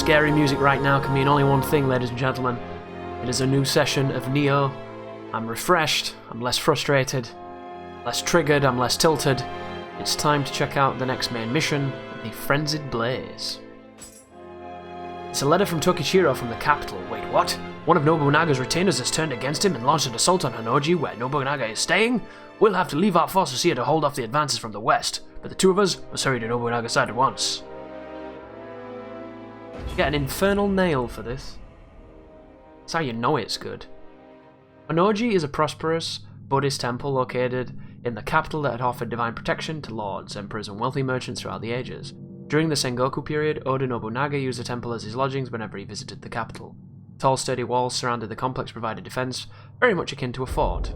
scary music right now can mean only one thing, ladies and gentlemen. It is a new session of Nioh. I'm refreshed, I'm less frustrated, less triggered, I'm less tilted. It's time to check out the next main mission, the Frenzied Blaze. It's a letter from Tokichiro from the capital. Wait, what? One of Nobunaga's retainers has turned against him and launched an assault on Honnoji, where Nobunaga is staying? We'll have to leave our forces here to hold off the advances from the west, but the two of us must hurry to Nobunaga's side at once. You get an infernal nail for this. That's how you know it's good. Honnoji is a prosperous Buddhist temple located in the capital that had offered divine protection to lords, emperors, and wealthy merchants throughout the ages. During the Sengoku period, Oda Nobunaga used the temple as his lodgings whenever he visited the capital. Tall, sturdy walls surrounded the complex provided defense, very much akin to a fort.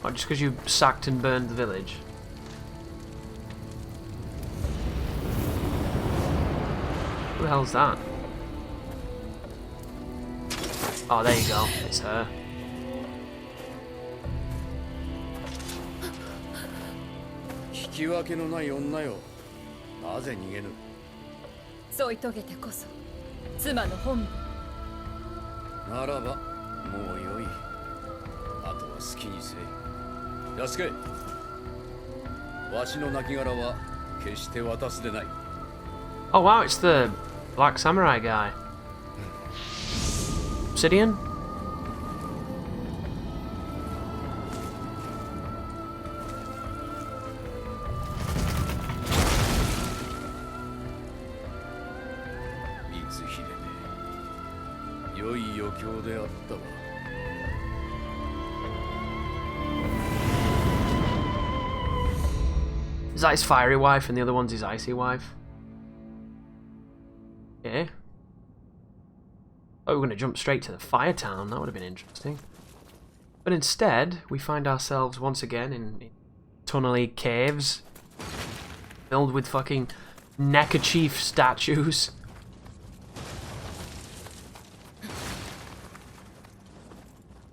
Oh, just because you sacked and burned the village? Who the hell's that? Oh, there you go. It's her. Oh wow, it's the Black Samurai guy. Obsidian? Is that his fiery wife and the other one's his icy wife? Okay. Oh, we're going to jump straight to the fire town. That would have been interesting. But instead, we find ourselves once again in tunnely caves filled with fucking neckerchief statues.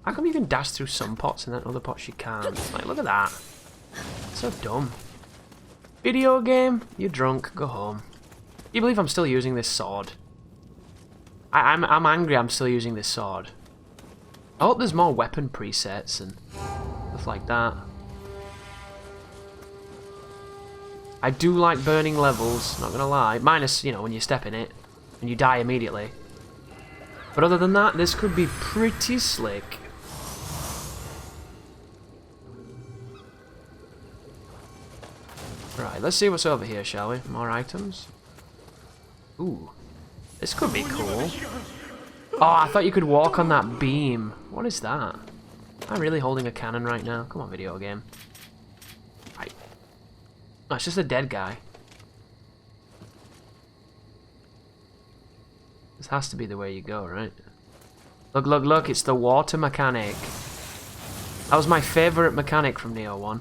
How come you can dash through some pots and then other pots you can't? Like, look at that. So dumb. Video game? You're drunk. Go home. Can you believe I'm still using this sword? I'm angry I'm still using this sword. I hope there's more weapon presets and stuff like that. I do like burning levels, not gonna lie. Minus, you know, when you step in it and you die immediately. But other than that, this could be pretty slick. Right, let's see what's over here, shall we? More items? Ooh. This could be cool. Oh, I thought you could walk on that beam. What is that? Am I really holding a cannon right now? Come on, video game. Right. Oh, it's just a dead guy. This has to be the way you go, right? Look, look, look, it's the water mechanic. That was my favourite mechanic from Nioh 1.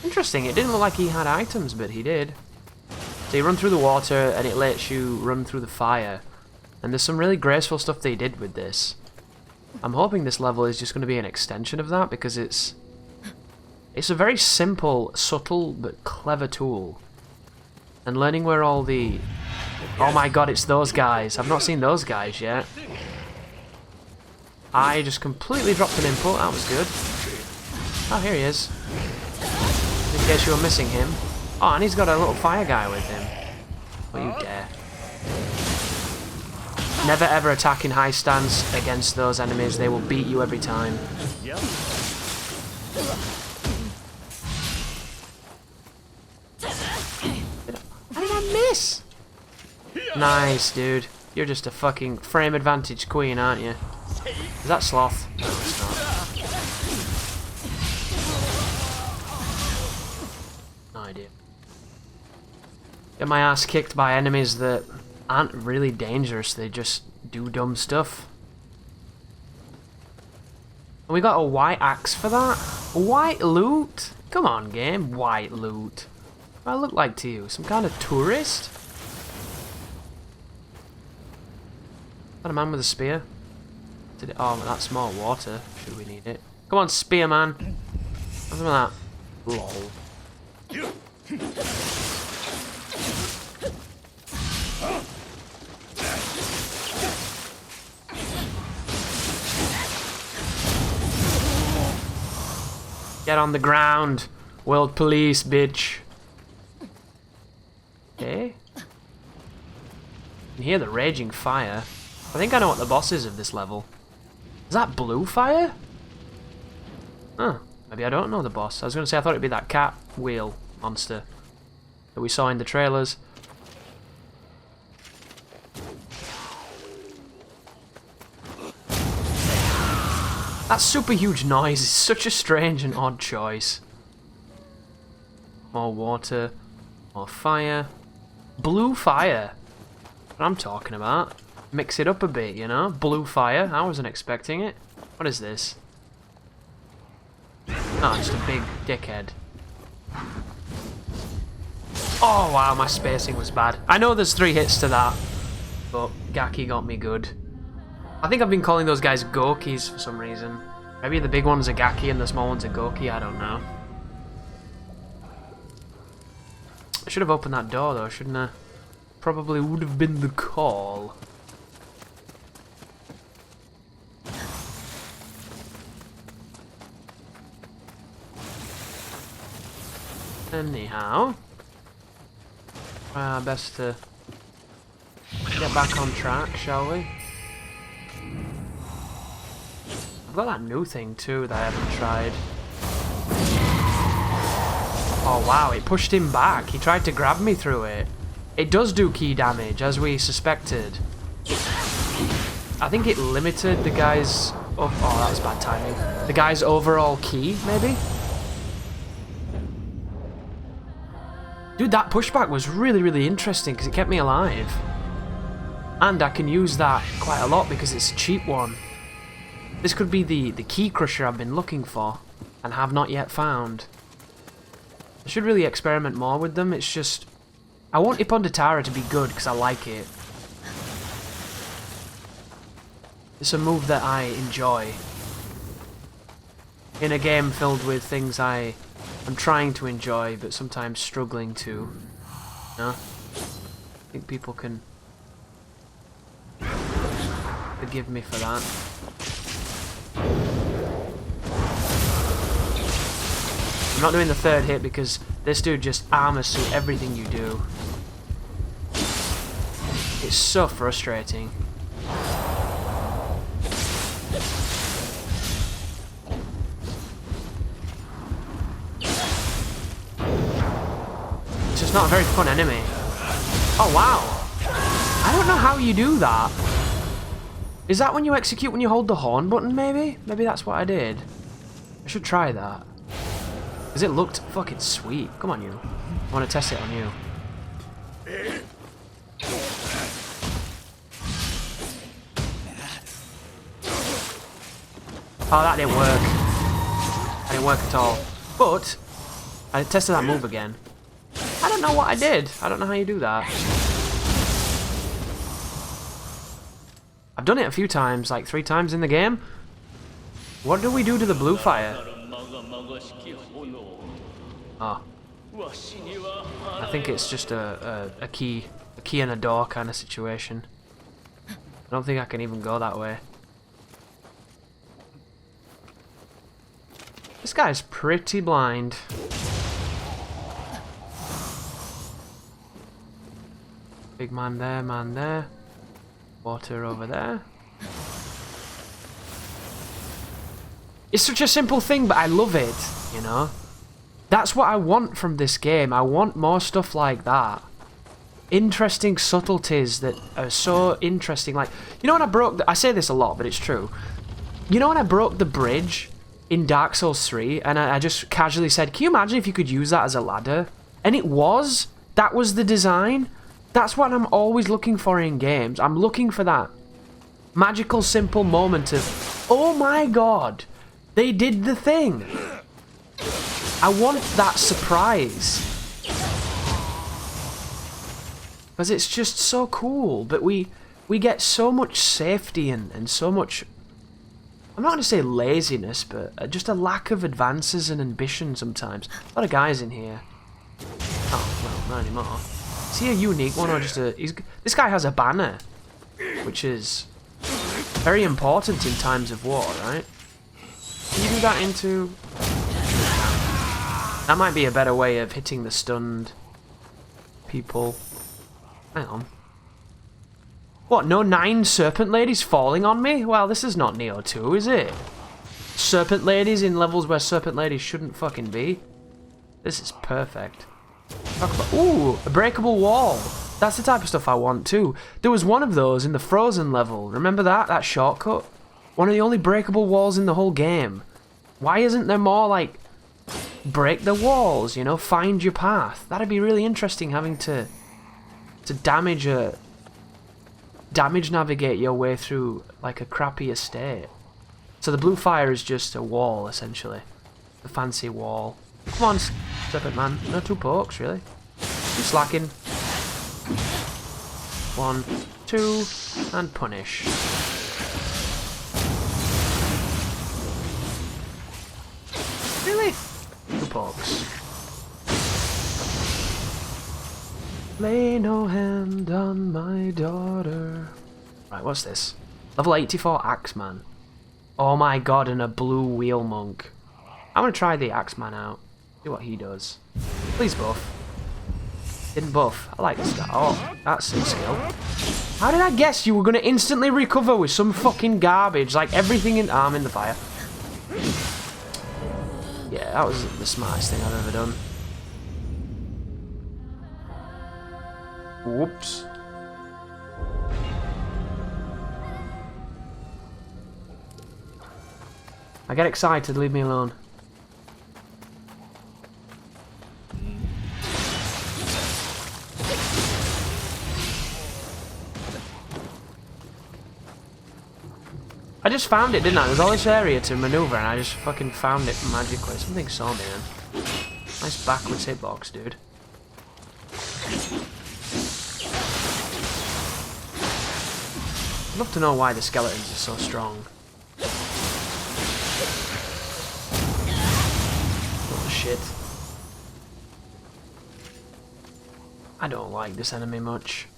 Interesting, it didn't look like he had items, but he did. So you run through the water and it lets you run through the fire. And there's some really graceful stuff they did with this. I'm hoping this level is just going to be an extension of that because it's a very simple, subtle, but clever tool. And learning where all the... Oh my god, it's those guys. I've not seen those guys yet. I just completely dropped an input. That was good. Oh, here he is. In case you were missing him. Oh, and he's got a little fire guy with him. Don't you dare. Never ever attack in high stance against those enemies. They will beat you every time. How did I miss? Nice, dude. You're just a fucking frame advantage queen, aren't you? Is that Sloth? No, it's not. No idea. Get my ass kicked by enemies that aren't really dangerous, they just do dumb stuff. We got a white axe for that? White loot? Come on, game. White loot. What do I look like to you? Some kind of tourist? Is that a man with a spear? Did it? Oh, that's more water. Should we need it? Come on, spear man. What's some of that? Lol. Get on the ground. World police, bitch. Okay. You can hear the raging fire. I think I know what the boss is of this level. Is that blue fire? Huh. Maybe I don't know the boss. I was going to say I thought it'd be that cat wheel monster that we saw in the trailers. That super huge noise is such a strange and odd choice. More water. More fire. Blue fire. What I'm talking about. Mix it up a bit, you know? Blue fire. I wasn't expecting it. What is this? Oh, just a big dickhead. Oh, wow, my spacing was bad. I know there's 3 hits to that, but Gaki got me good. I think I've been calling those guys Gokis for some reason. Maybe the big one's a Gaki and the small one's a Goki, I don't know. I should have opened that door though, shouldn't I? Probably would have been the call. Anyhow, try our best to get back on track, shall we? I've got that new thing too that I haven't tried. Oh wow, it pushed him back. He tried to grab me through it. It does do key damage, as we suspected. I think it limited the guy's... Oh, that was bad timing. The guy's overall key, maybe? Dude, that pushback was really, really interesting because it kept me alive. And I can use that quite a lot because it's a cheap one. This could be the key crusher I've been looking for and have not yet found. I should really experiment more with them. It's just... I want Ippondatara to be good because I like it. It's a move that I enjoy. In a game filled with things I'm trying to enjoy, but sometimes struggling to. You know? I think people can forgive me for that. I'm not doing the 3rd hit because this dude just armors through everything you do. It's so frustrating. It's just not a very fun enemy. Oh wow! I don't know how you do that. Is that when you execute when you hold the horn button maybe? Maybe that's what I did. I should try that. Because it looked fucking sweet. Come on, you. I want to test it on you. Oh, that didn't work. That didn't work at all. But, I tested that move again. I don't know what I did. I don't know how you do that. I've done it a few times, like 3 times in the game. What do we do to the blue fire? Oh. I think it's just a key and a door kind of situation. I don't think I can even go that way. This guy's pretty blind. Big man there, man there. Water over there. It's such a simple thing, but I love it, you know? That's what I want from this game. I want more stuff like that. Interesting subtleties that are so interesting. Like, you know when I broke... I say this a lot, but it's true. You know when I broke the bridge in Dark Souls 3, and I just casually said, can you imagine if you could use that as a ladder? And it was. That was the design. That's what I'm always looking for in games. I'm looking for that magical, simple moment of, oh my god, They did the thing. I want that surprise. Because it's just so cool. But we get so much safety and so much... I'm not going to say laziness, but just a lack of advances and ambition sometimes. A lot of guys in here. Oh, well, not anymore. Is he a unique one or just a... This guy has a banner, which is very important in times of war, right? Can you do that into... That might be a better way of hitting the stunned people. Hang on. What, no 9 serpent ladies falling on me? Well, this is not Nioh 2, is it? Serpent ladies in levels where serpent ladies shouldn't fucking be. This is perfect. Talk about... Ooh, a breakable wall. That's the type of stuff I want too. There was one of those in the Frozen level. Remember that? That shortcut? One of the only breakable walls in the whole game. Why isn't there more, like, break the walls, you know? Find your path. That'd be really interesting, having to damage navigate your way through, like, a crappy estate. So the blue fire is just a wall, essentially. The fancy wall. Come on, Serpent Man. No 2 pokes, really. You slacking. 1, 2, and punish. Really? 2 pokes. Lay no hand on my daughter. Right, what's this? Level 84 Axeman. Oh my god, and a blue wheel monk. I'm gonna try the Axeman out. See what he does. Please buff. Didn't buff. I like this guy. Oh, that's some skill. How did I guess you were gonna instantly recover with some fucking garbage? Like everything in... I'm in the fire. Yeah, that was the smartest thing I've ever done. Whoops. I get excited, leave me alone. I just found it, didn't I? There's all this area to maneuver and I just fucking found it magically. Something saw me then. Nice backwards hitbox, dude. I'd love to know why the skeletons are so strong. Oh shit. I don't like this enemy much.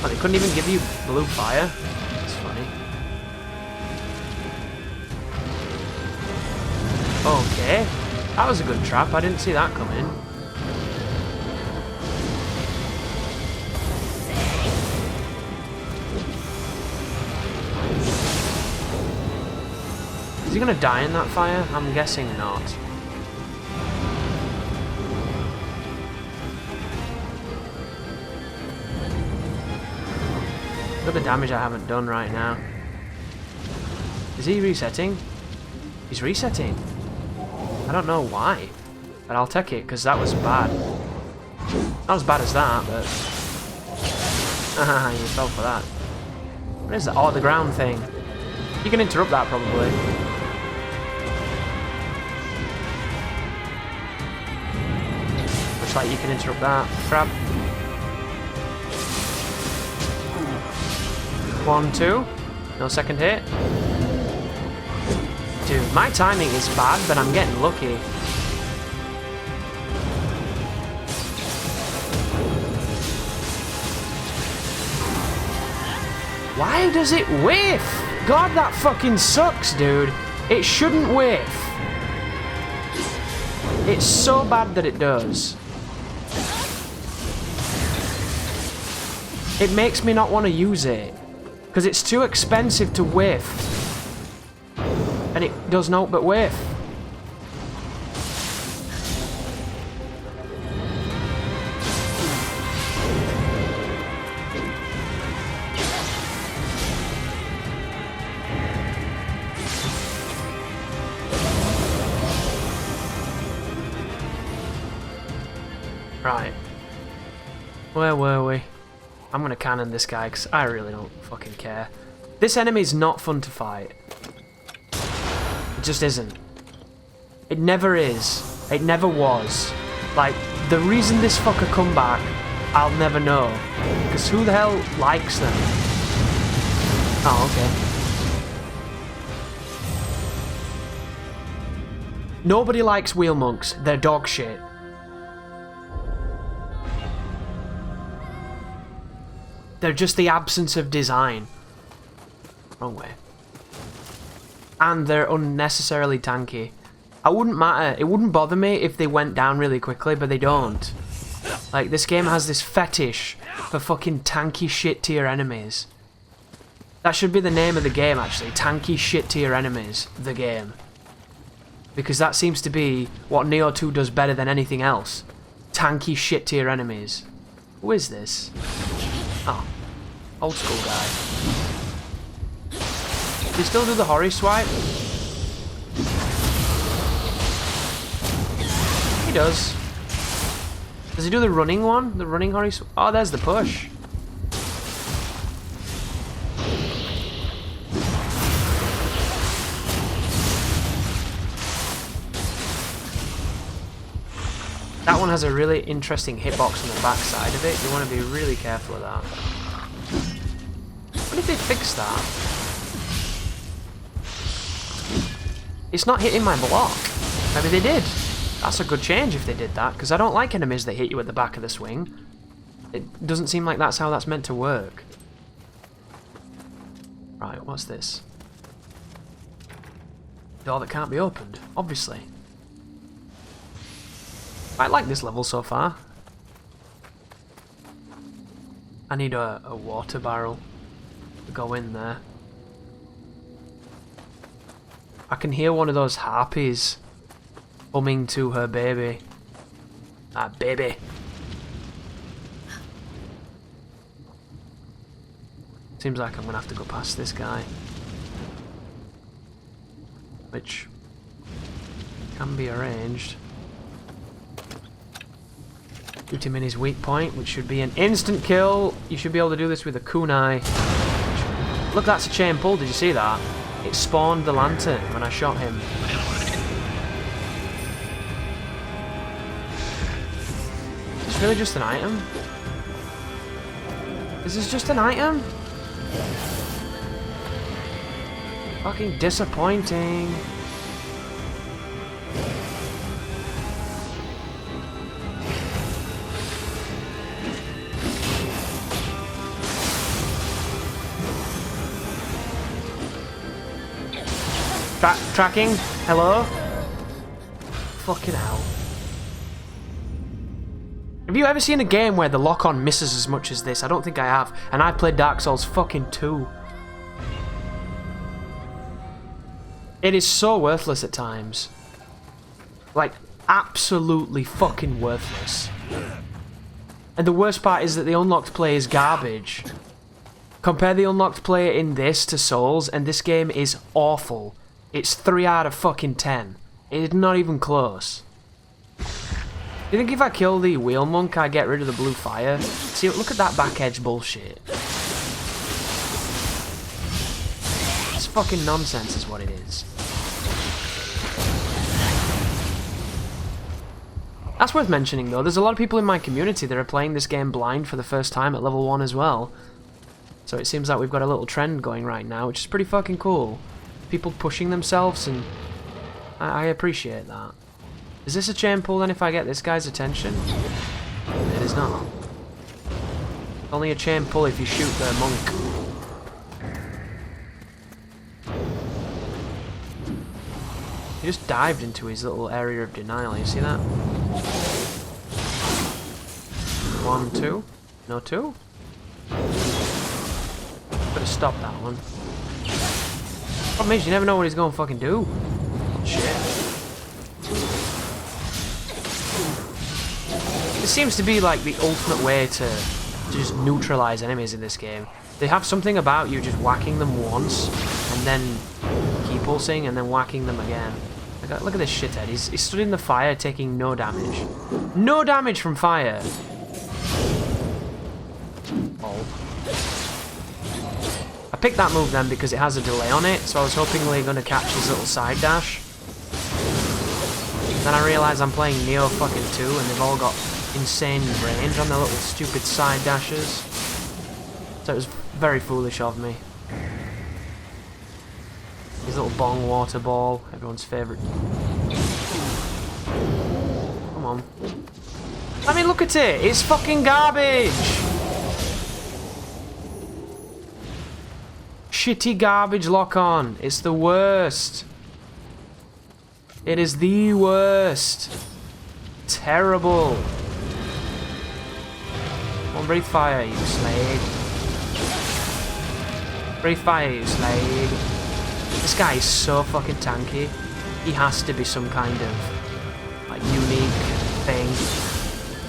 Oh, they couldn't even give you blue fire? That's funny. Okay. That was a good trap. I didn't see that coming. Is he gonna die in that fire? I'm guessing not. Look at the damage I haven't done right now. Is he resetting? He's resetting. I don't know why, but I'll take it because that was bad. Not as bad as that, but... Haha, you fell for that. What is that? Oh, the ground thing. You can interrupt that probably. Looks like you can interrupt that. Crap. 1, 2. No second hit. Dude, my timing is bad, but I'm getting lucky. Why does it whiff? God, that fucking sucks, dude. It shouldn't whiff. It's so bad that it does. It makes me not want to use it. Because it's too expensive to whiff. And it does not but whiff. Right. Where were we? I'm gonna cannon this guy because I really don't fucking care. This enemy's not fun to fight. It just isn't. It never is. It never was. Like, the reason this fucker come back, I'll never know. Because who the hell likes them? Oh, okay. Nobody likes wheel monks. They're dog shit. They're just the absence of design. Wrong way. And they're unnecessarily tanky. It wouldn't bother me if they went down really quickly, but they don't. Like, this game has this fetish for fucking tanky shit tier enemies. That should be the name of the game, actually. Tanky shit tier enemies. The game. Because that seems to be what Nioh 2 does better than anything else. Tanky shit tier enemies. Who is this? Oh. Old school guy. Does he still do the Hori swipe? He does. Does he do the running one? The running Hori swipe? Oh, there's the push. That one has a really interesting hitbox on the back side of it. You want to be really careful of that. What if they fix that? It's not hitting my block. Maybe they did. That's a good change if they did that, because I don't like enemies that hit you at the back of the swing. It doesn't seem like that's how that's meant to work. Right, what's this? Door that can't be opened, obviously. I like this level so far. I need a water barrel to go in there. I can hear one of those harpies humming to her baby. Ah, baby. Seems like I'm gonna have to go past this guy. Which can be arranged. Shoot him in his weak point, which should be an instant kill. You should be able to do this with a kunai. Look, that's a chain pull. Did you see that? It spawned the lantern when I shot him. Is this really just an item? Is this just an item? Fucking disappointing. Tracking? Hello? Fucking hell. Have you ever seen a game where the lock-on misses as much as this? I don't think I have. And I played Dark Souls fucking 2. It is so worthless at times. Like, absolutely fucking worthless. And the worst part is that the unlocked play is garbage. Compare the unlocked player in this to Souls, and this game is awful. It's 3 out of fucking 10. It's not even close. Do you think if I kill the wheel monk, I get rid of the blue fire? See, look at that back edge bullshit. It's fucking nonsense is what it is. That's worth mentioning though, there's a lot of people in my community that are playing this game blind for the first time at level 1 as well. So it seems like we've got a little trend going right now, which is pretty fucking cool. People pushing themselves, and I appreciate that. Is this a chain pull then if I get this guy's attention? It is not. Only a chain pull if you shoot the monk. He just dived into his little area of denial, you see that? 1, 2. No 2? Better stop that one. Problem is, you never know what he's going to fucking do. Shit. This seems to be like the ultimate way to just neutralize enemies in this game. They have something about you just whacking them once, and then keep pulsing, and then whacking them again. Look at this shithead. He's stood in the fire taking no damage. No damage from fire! ball. I picked that move then because it has a delay on it, so I was hopingly going to catch his little side dash. Then I realised I'm playing Nioh fucking 2 and they've all got insane range on their little stupid side dashes. So it was very foolish of me. His little bong water ball, everyone's favourite. Come on. I mean, look at it! It's fucking garbage! Shitty garbage lock-on. It's the worst. It is the worst. Terrible. Come on, breathe fire, you slade. Breathe fire, you slade. This guy is so fucking tanky. He has to be some kind of like unique thing.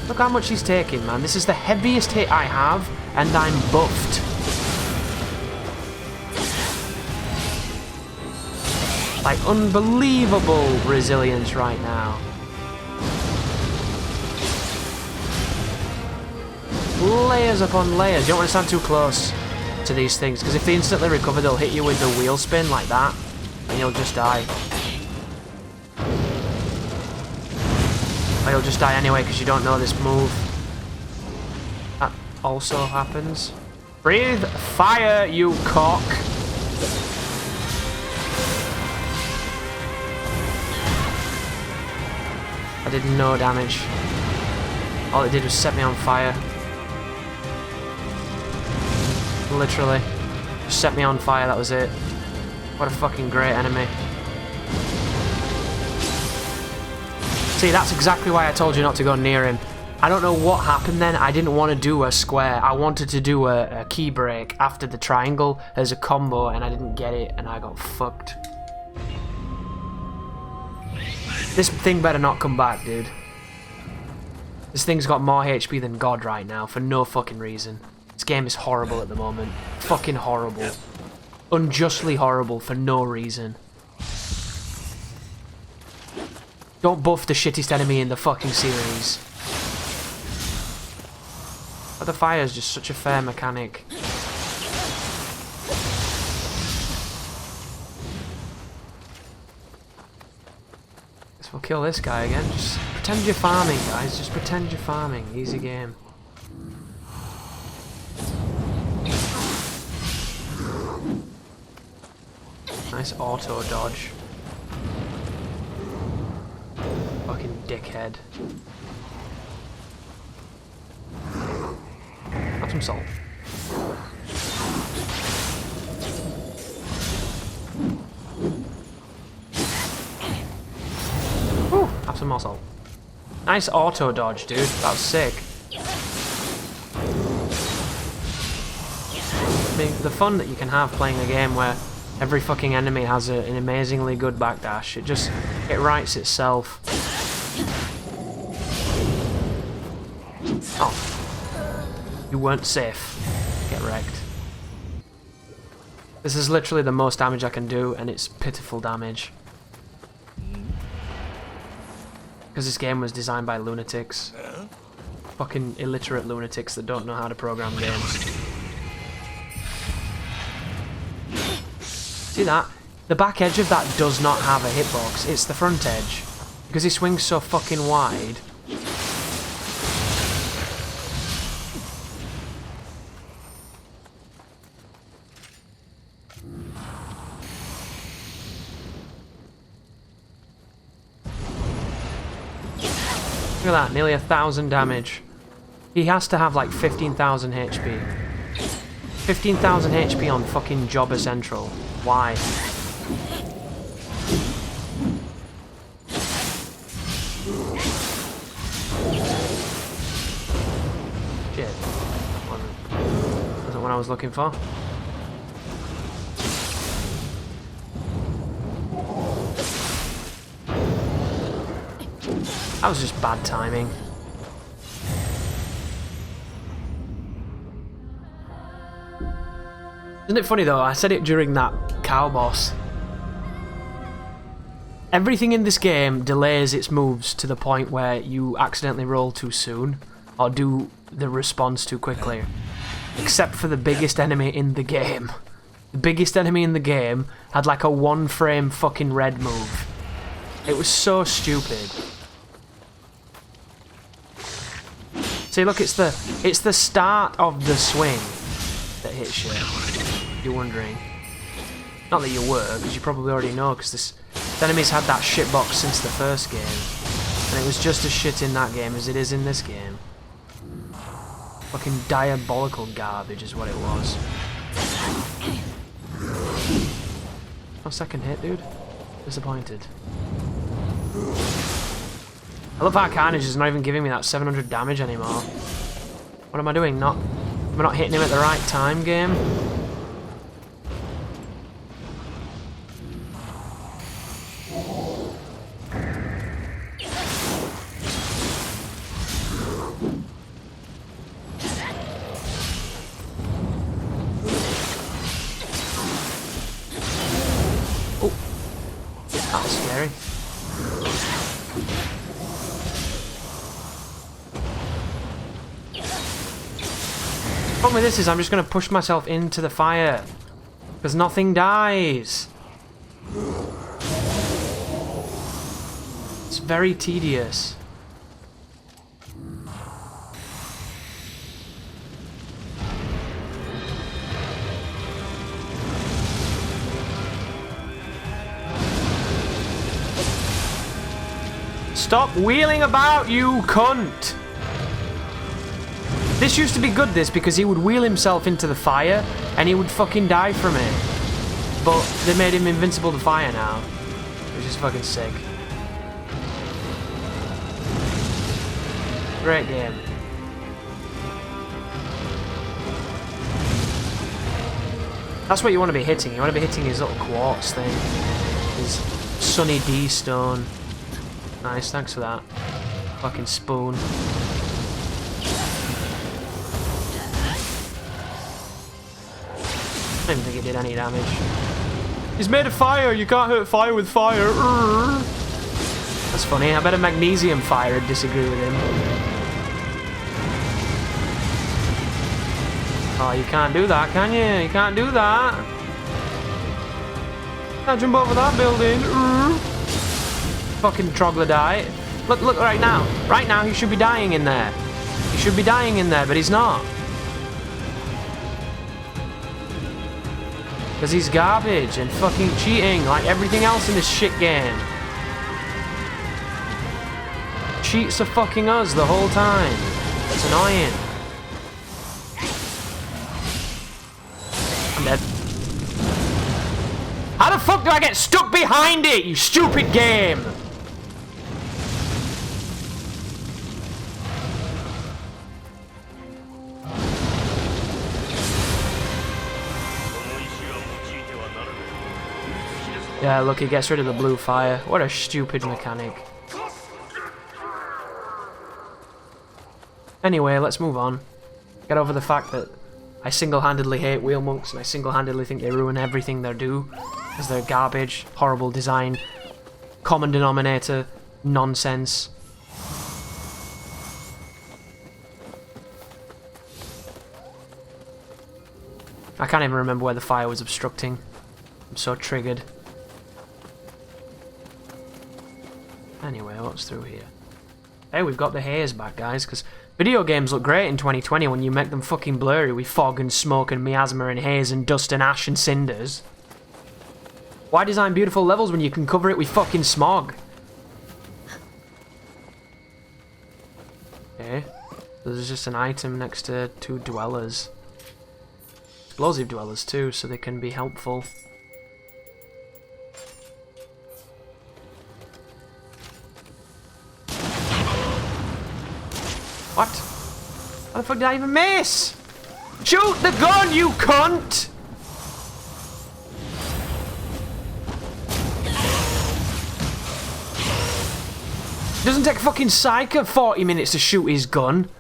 Look how much he's taking, man. This is the heaviest hit I have, and I'm buffed. Like, unbelievable resilience right now. Layers upon layers. You don't want to stand too close to these things, because if they instantly recover, they'll hit you with the wheel spin like that, and you'll just die. Or you'll just die anyway, because you don't know this move. That also happens. Breathe fire, you cock! I did no damage. All it did was set me on fire. Literally. Just set me on fire, that was it. What a fucking great enemy. See, that's exactly why I told you not to go near him. I don't know what happened then. I didn't want to do a square. I wanted to do a key break after the triangle as a combo, and I didn't get it, and I got fucked. This thing better not come back, dude. This thing's got more HP than God right now, for no fucking reason. This game is horrible at the moment. Fucking horrible. Unjustly horrible for no reason. Don't buff the shittiest enemy in the fucking series. But the fire is just such a fair mechanic. We'll kill this guy again. Just pretend you're farming, guys. Just pretend you're farming. Easy game. Nice auto dodge. Fucking dickhead. Have some salt. Have some more salt. Nice auto dodge, dude. That was sick. I mean, the fun that you can have playing a game where every fucking enemy has an amazingly good backdash. It writes itself. Oh. You weren't safe. Get wrecked. This is literally the most damage I can do, and it's pitiful damage. Because this game was designed by lunatics. Fucking illiterate lunatics that don't know how to program games. See that? The back edge of that does not have a hitbox. It's the front edge. Because he swings so fucking wide. Look at that, nearly 1,000 damage. He has to have like 15,000 HP. 15,000 HP on fucking Jobber Central. Why? Shit. Wasn't what I was looking for. That was just bad timing. Isn't it funny though, I said it during that cow boss. Everything in this game delays its moves to the point where you accidentally roll too soon or do the response too quickly. Except for the biggest enemy in the game. The biggest enemy in the game had like a 1-frame fucking red move. It was so stupid. See, look, it's the start of the swing that hits you. If you're wondering. Not that you were, because you probably already know, because this enemy's had that shitbox since the first game. And it was just as shit in that game as it is in this game. Fucking diabolical garbage is what it was. No second hit, dude. Disappointed. I love how Carnage is not even giving me that 700 damage anymore. What am I doing? Am I not hitting him at the right time, game? Oh, that was scary. The problem with this is I'm just going to push myself into the fire. Because nothing dies. It's very tedious. Stop wheeling about, you cunt! This used to be good, because he would wheel himself into the fire and he would fucking die from it. But they made him invincible to fire now, which is fucking sick. Great game. That's what you want to be hitting. You want to be hitting his little quartz thing. His Sunny D stone. Nice, thanks for that. Fucking spoon. I don't even think it did any damage. He's made of fire! You can't hurt fire with fire! That's funny. I bet a magnesium fire would disagree with him. Oh, you can't do that, can you? You can't do that! Can't jump over that building! Fucking troglodyte. Look, right now. Right now, he should be dying in there. He should be dying in there, but he's not. Because he's garbage and fucking cheating like everything else in this shit game. Cheats are fucking us the whole time. It's annoying. I'm dead. How the fuck do I get stuck behind it, you stupid game? Yeah, look, he gets rid of the blue fire. What a stupid mechanic. Anyway, let's move on. Get over the fact that I single-handedly hate wheel monks and I single-handedly think they ruin everything they do. Because they're garbage, horrible design, common denominator, nonsense. I can't even remember where the fire was obstructing. I'm so triggered. Anyway, what's through here? Hey, we've got the haze back, guys, because video games look great in 2020 when you make them fucking blurry with fog and smoke and miasma and haze and dust and ash and cinders. Why design beautiful levels when you can cover it with fucking smog? Okay, there's just an item next to 2 dwellers. Explosive dwellers too, so they can be helpful. What? How the fuck did I even miss? Shoot the gun, you cunt! It doesn't take a fucking psycho 40 minutes to shoot his gun.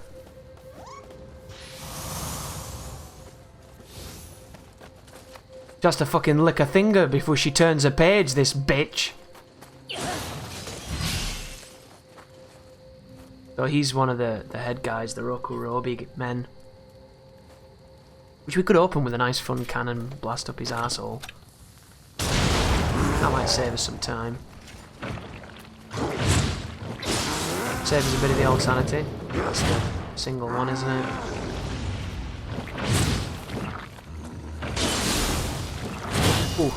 Just to fucking lick a finger before she turns a page, this bitch. So he's one of the head guys, the Rokurobi men. Which we could open with a nice fun cannon blast up his arsehole. That might save us some time. Save us a bit of the old sanity. That's the single one, isn't it? Ooh.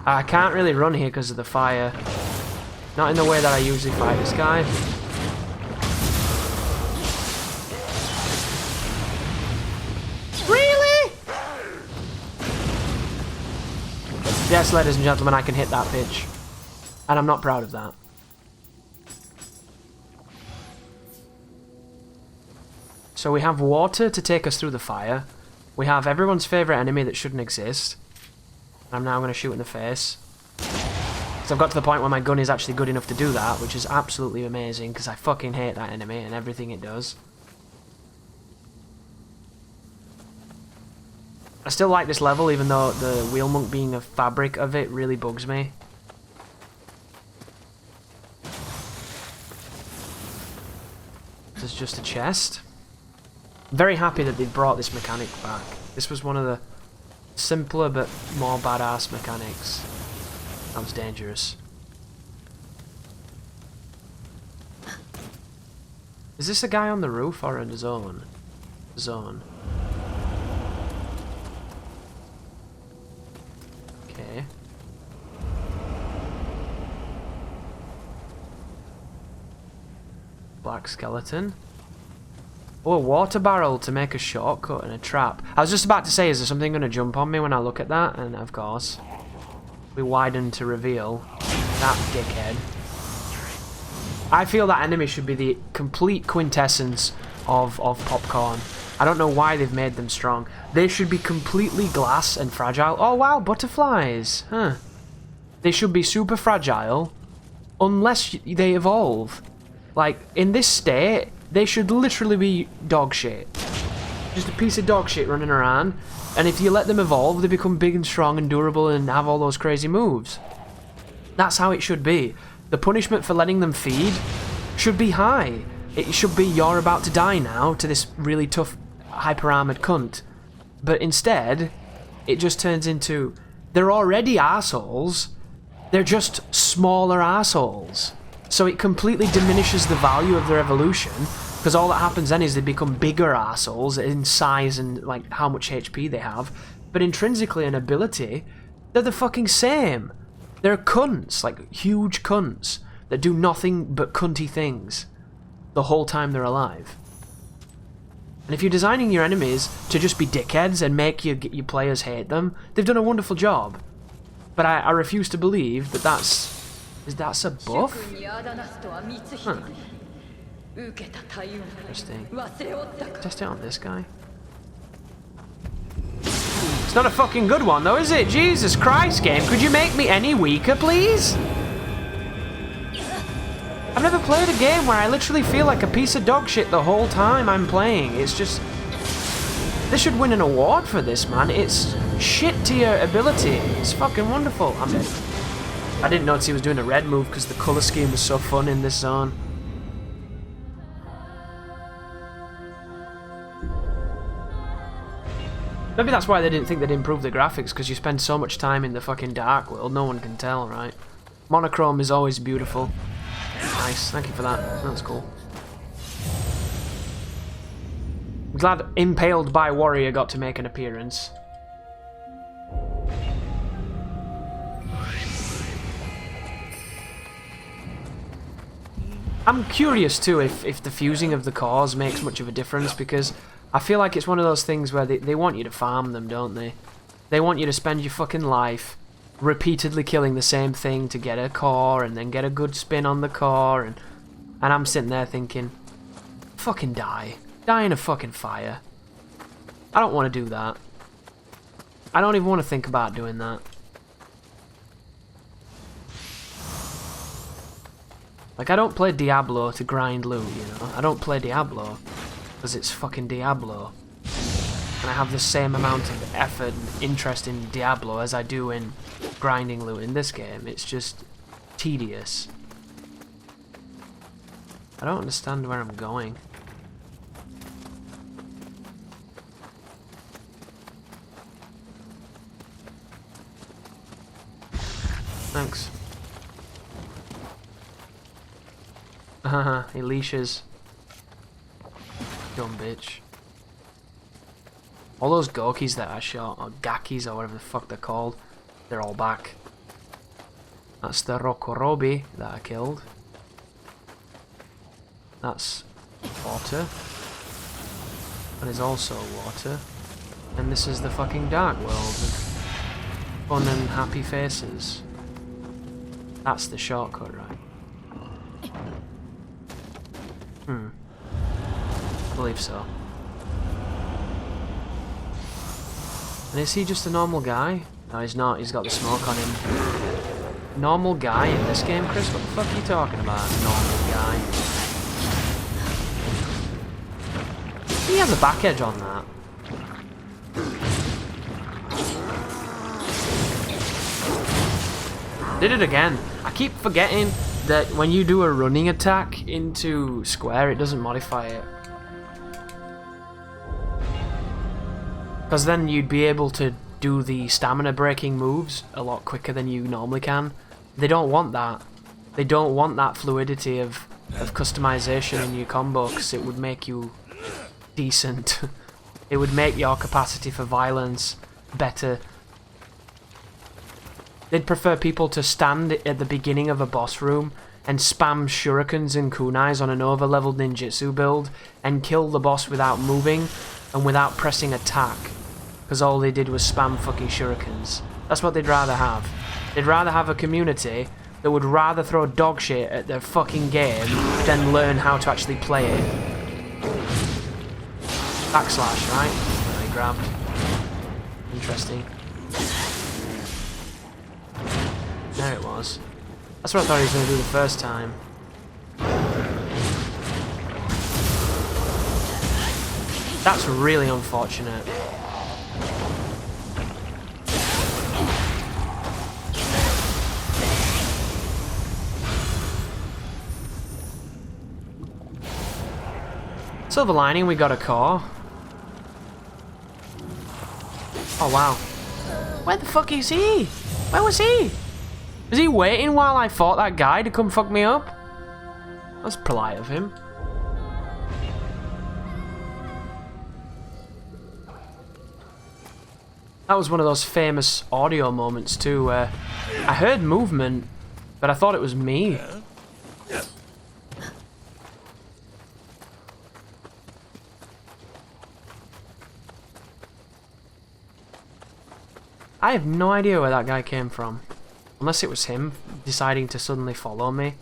I can't really run here because of the fire. Not in the way that I usually fight this guy. Really? Yes, ladies and gentlemen, I can hit that bitch. And I'm not proud of that. So we have water to take us through the fire. We have everyone's favourite enemy that shouldn't exist. I'm now going to shoot in the face. So I've got to the point where my gun is actually good enough to do that, which is absolutely amazing, because I fucking hate that enemy and everything it does. I still like this level, even though the wheel monk being a fabric of it really bugs me. There's just a chest. I'm very happy that they've brought this mechanic back. This was one of the simpler but more badass mechanics. That was dangerous. Is this a guy on the roof or in the zone? Zone. Okay. Black skeleton. Oh, a water barrel to make a shortcut and a trap. I was just about to say, is there something going to jump on me when I look at that? And of course, we widen to reveal that dickhead. I feel that enemy should be the complete quintessence of popcorn. I don't know why they've made them strong. They should be completely glass and fragile. Oh wow, butterflies. Huh. They should be super fragile unless they evolve. Like, in this state, they should literally be dog shit. Just a piece of dog shit running around. And if you let them evolve, they become big and strong and durable and have all those crazy moves. That's how it should be. The punishment for letting them feed should be high. It should be, you're about to die now to this really tough, hyper-armoured cunt. But instead, it just turns into, they're already assholes. They're just smaller assholes. So it completely diminishes the value of their evolution, because all that happens then is they become bigger assholes in size and like how much HP they have. But intrinsically in ability, they're the fucking same. They're cunts, like huge cunts, that do nothing but cunty things the whole time they're alive. And if you're designing your enemies to just be dickheads and make your players hate them, they've done a wonderful job. But I refuse to believe that that's a buff? Huh. Interesting. Test it on this guy. It's not a fucking good one though, is it? Jesus Christ, game. Could you make me any weaker, please? I've never played a game where I literally feel like a piece of dog shit the whole time I'm playing. It's just... They should win an award for this, man. It's shit tier ability. It's fucking wonderful. I'm dead. I didn't notice he was doing a red move because the colour scheme was so fun in this zone. Maybe that's why they didn't think they'd improve the graphics, because you spend so much time in the fucking dark world, no one can tell, right? Monochrome is always beautiful. Nice, thank you for that. That's cool. I'm glad Impaled by Warrior got to make an appearance. I'm curious too if the fusing of the cores makes much of a difference, because I feel like it's one of those things where they want you to farm them, don't they? They want you to spend your fucking life repeatedly killing the same thing to get a core and then get a good spin on the core, and I'm sitting there thinking, fucking die. Die in a fucking fire. I don't want to do that. I don't even want to think about doing that. Like, I don't play Diablo to grind loot, you know? I don't play Diablo because it's fucking Diablo. And I have the same amount of effort and interest in Diablo as I do in grinding loot in this game. It's just tedious. I don't understand where I'm going. Thanks. Haha, he leashes. Dumb bitch. All those Gorkis that I shot, or Gakis, or whatever the fuck they're called, they're all back. That's the Rokorobi that I killed. That's water. And is also water. And this is the fucking dark world with fun and happy faces. That's the shortcut, right? I believe so. And is he just a normal guy? No, he's not. He's got the smoke on him. Normal guy in this game, Chris? What the fuck are you talking about? Normal guy. He has a back edge on that. Did it again. I keep forgetting that when you do a running attack into square, it doesn't modify it. Because then you'd be able to do the stamina breaking moves a lot quicker than you normally can. They don't want that. They don't want that fluidity of customization in your combo, because it would make you decent. It would make your capacity for violence better. They'd prefer people to stand at the beginning of a boss room and spam shurikens and kunais on an over-leveled ninjutsu build and kill the boss without moving and without pressing attack, because all they did was spam fucking shurikens. That's what they'd rather have. They'd rather have a community that would rather throw dog shit at their fucking game than learn how to actually play it. Backslash, right? I grabbed. Interesting. There it was. That's what I thought he was going to do the first time. That's really unfortunate. Silver lining, we got a core. Oh wow. Where the fuck is he? Where was he? Was he waiting while I fought that guy to come fuck me up? That's polite of him. That was one of those famous audio moments too, where I heard movement, but I thought it was me. I have no idea where that guy came from. Unless it was him deciding to suddenly follow me.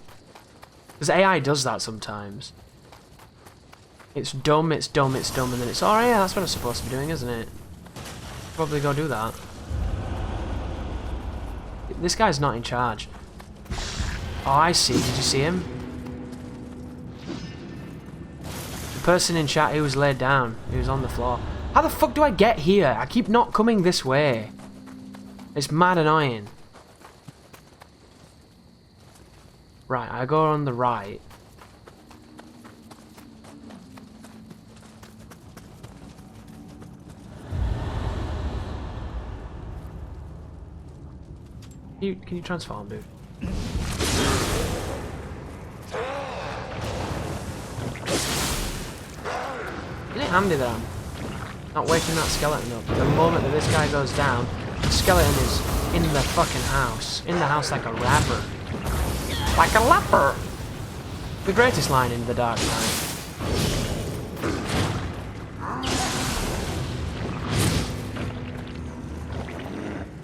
Because AI does that sometimes. It's dumb, it's dumb, it's dumb, and then it's, oh yeah, that's what I'm supposed to be doing, isn't it? Probably go do that. This guy's not in charge. Oh, I see. Did you see him? The person in chat, he was laid down. He was on the floor. How the fuck do I get here? I keep not coming this way. It's mad annoying. Right, I go on the right. Can you transform, dude? Isn't it handy that I'm not waking that skeleton up? The moment that this guy goes down, the skeleton is in the fucking house. In the house like a rapper. Like a leper! The greatest line in The Dark Knight.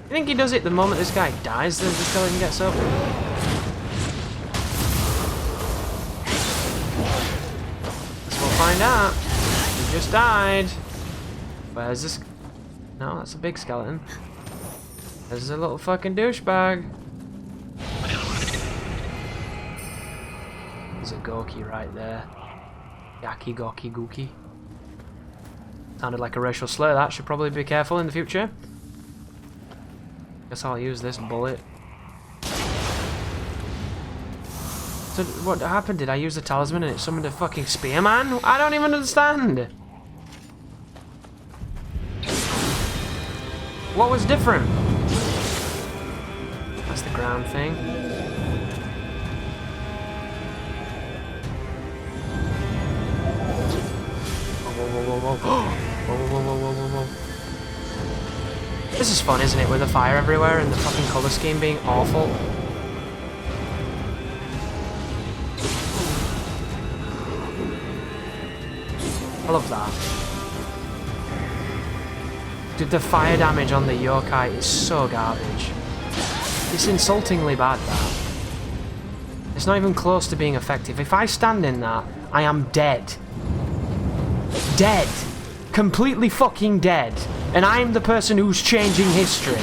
You think he does it the moment this guy dies, the skeleton gets up? Guess we'll find out. He just died. Where's this? No, that's a big skeleton. There's a little fucking douchebag. There's a Gorky right there. Yaki, Gorky, Gookie. Sounded like a racial slur. That should probably be careful in the future. Guess I'll use this bullet. So what happened? Did I use the talisman and it summoned a fucking spearman? I don't even understand. What was different? That's the ground thing. Whoa, whoa, whoa, whoa, whoa. Whoa, whoa, whoa, whoa, whoa, whoa. This is fun, isn't it? With the fire everywhere and the fucking colour scheme being awful. I love that. Dude, the fire damage on the yokai is so garbage. It's insultingly bad, that. It's not even close to being effective. If I stand in that, I am dead. Dead. Completely fucking dead. And I'm the person who's changing history.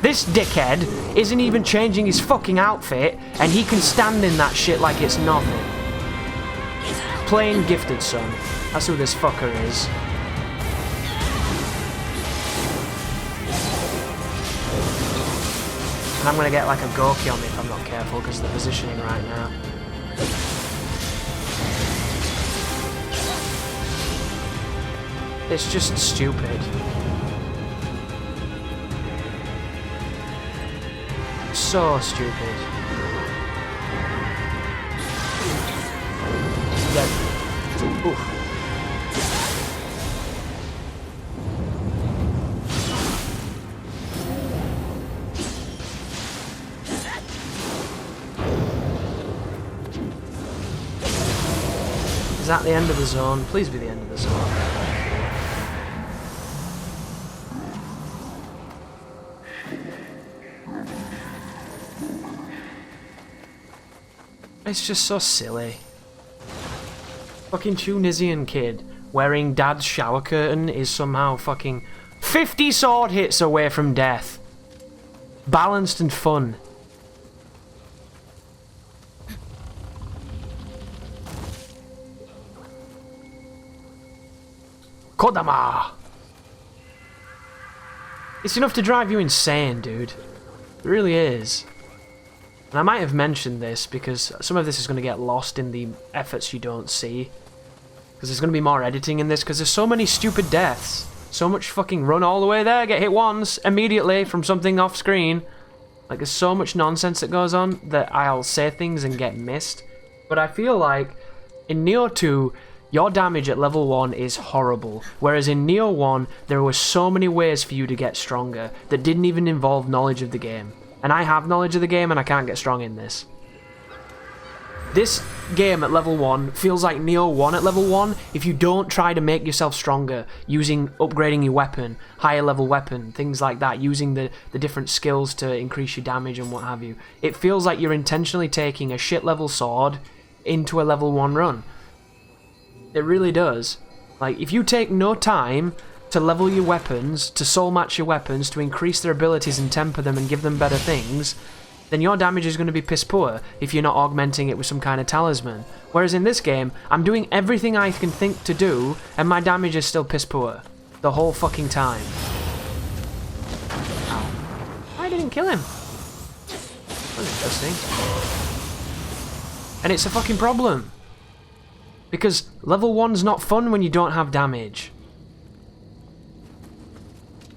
This dickhead isn't even changing his fucking outfit, and he can stand in that shit like it's nothing. Plain gifted, son. That's who this fucker is. And I'm gonna get like a Goki on me if I'm not careful, because of the positioning right now. It's just stupid. So stupid. Dead. Oof. Is that the end of the zone? Please be the end of the zone. It's just so silly. Fucking Tunisian kid wearing dad's shower curtain is somehow fucking 50 sword hits away from death. Balanced and fun. Kodama! It's enough to drive you insane, dude. It really is. And I might have mentioned this because some of this is going to get lost in the efforts you don't see. Because there's going to be more editing in this because there's so many stupid deaths. So much fucking run all the way there, get hit once, immediately from something off screen. Like there's so much nonsense that goes on that I'll say things and get missed. But I feel like in Nioh 2, your damage at level 1 is horrible. Whereas in Nioh 1, there were so many ways for you to get stronger that didn't even involve knowledge of the game. And I have knowledge of the game and I can't get strong in this. This game at level 1 feels like Nioh 1 at level 1 if you don't try to make yourself stronger using upgrading your weapon, higher level weapon, things like that, using the different skills to increase your damage and what have you. It feels like you're intentionally taking a shit level sword into a level 1 run. It really does. Like, if you take no time to level your weapons, to soul match your weapons, to increase their abilities and temper them and give them better things, then your damage is going to be piss poor if you're not augmenting it with some kind of talisman. Whereas in this game, I'm doing everything I can think to do, and my damage is still piss poor. The whole fucking time. Ow. I didn't kill him. That's interesting. And it's a fucking problem. Because level 1's not fun when you don't have damage.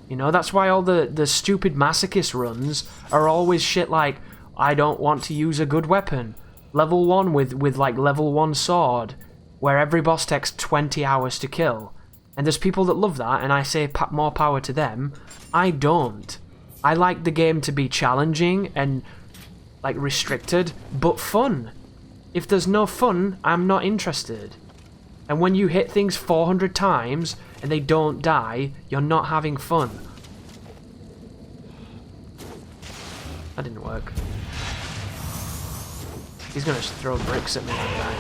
You know, that's why all the stupid masochist runs are always shit like, I don't want to use a good weapon. Level 1 with like level 1 sword, where every boss takes 20 hours to kill. And there's people that love that, and I say more power to them. I don't. I like the game to be challenging and like restricted, but fun. If there's no fun, I'm not interested. And when you hit things 400 times and they don't die, you're not having fun. That didn't work. He's gonna throw bricks at me, that guy.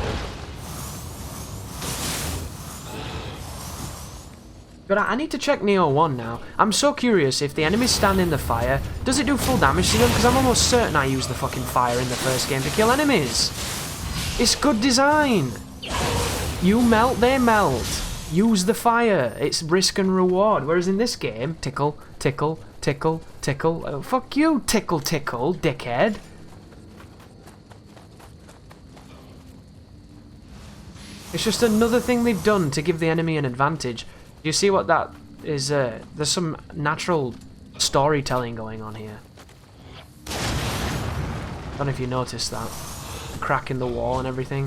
But I need to check Nioh 1 now. I'm so curious if the enemies stand in the fire, does it do full damage to them? Because I'm almost certain I used the fucking fire in the first game to kill enemies. It's good design. You melt, they melt. Use the fire. It's risk and reward. Whereas in this game, tickle, tickle, tickle, tickle. Oh, fuck you, tickle, tickle, dickhead. It's just another thing they've done to give the enemy an advantage. Do you see what that is? There's some natural storytelling going on here. don't know if you noticed that. The crack in the wall and everything.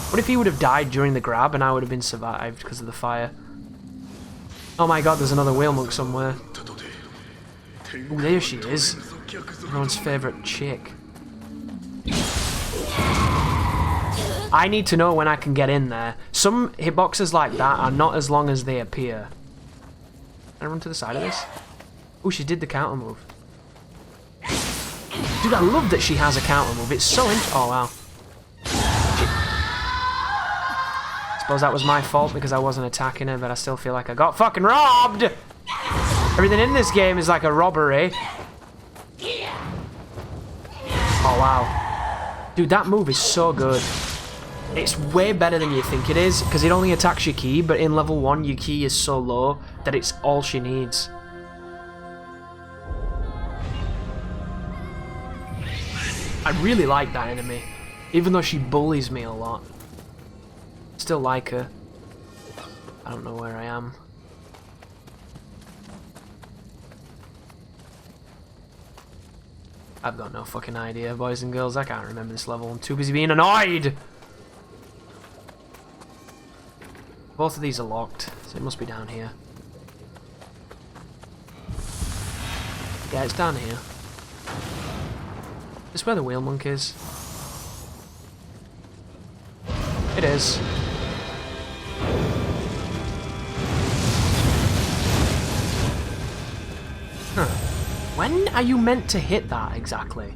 What if he would have died during the grab and I would have been survived because of the fire? Oh my god, there's another whale monk somewhere. Ooh, there she is. Everyone's favourite chick. I need to know when I can get in there. Some hitboxes like that are not as long as they appear. Can I run to the side of this? Oh, she did the counter move. Dude, I love that she has a counter move. It's so oh, wow. Suppose that was my fault because I wasn't attacking her, but I still feel like I got fucking robbed! Everything in this game is like a robbery. Oh, wow. Dude, that move is so good. It's way better than you think it is, because it only attacks your ki, but in level 1 your ki is so low that it's all she needs. I really like that enemy, even though she bullies me a lot. Still like her. I don't know where I am. I've got no fucking idea, boys and girls. I can't remember this level. I'm too busy being annoyed! Both of these are locked, so it must be down here. Yeah, it's down here. Is this where the whale monk is? It is. Huh. When are you meant to hit that exactly?